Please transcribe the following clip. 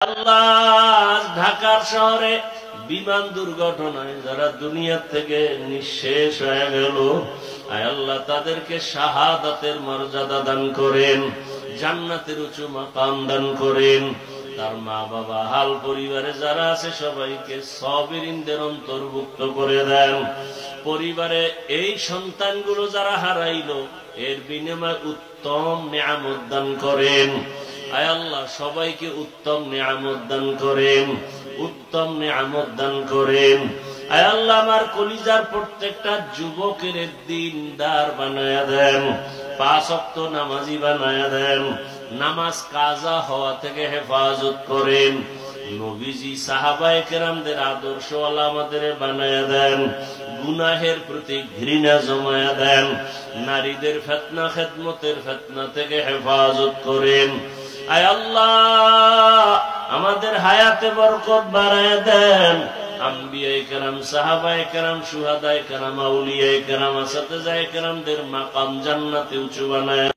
আল্লাহ ঢাকার শহরে বিমান দুর্ঘটনায় যারা দুনিয়া থেকে নিঃশেষ হয়ে গেল, আয় আল্লাহ তাদেরকে শাহাদাতের মর্যাদা দান করেন, জান্নাতের উঁচু মাকাম দান করেন। তার মা বাবা হাল পরিবারে যারা আছে সবাইকে সাবিরিনদের অন্তর্ভুক্ত করে দেন। পরিবারে এই সন্তানগুলো যারা হারাইলো এর বিনিময়ে উত্তম নিয়ামত দান করেন। আয় আল্লাহ সবাইকে উত্তম নিয়ামত দান করেন, উত্তম নিয়ামত দান করেন। আয় আল্লাহ আমার কলিজার প্রত্যেকটা যুবকের দিনদার বানায়া দেন, 5 ওয়াক্ত নামাজি বানায়া দেন, নামাজ কাজা হওয়া থেকে হেফাজত করেন। নবীজি সাহাবায়ে কেরামদের আদর্শওয়ালা আমাদের বানায়া দেন, গুনাহের প্রতি ঘৃণা জমায়া দেন, নারীদের ফিতনা খেদমতের ফিতনা থেকে হেফাজত করেন। আয় আল্লাহ আমাদের হায়াতে বরকত বাড়ায় দেন। আম্বিয়ায়ে কেরাম, সাহাবায়ে কেরাম, শুহাদায়ে কেরাম, আউলিয়ায়ে কেরাম, আসাতিজায়ে কেরামদের মাকাম জান্নাতে উঁচু বানায়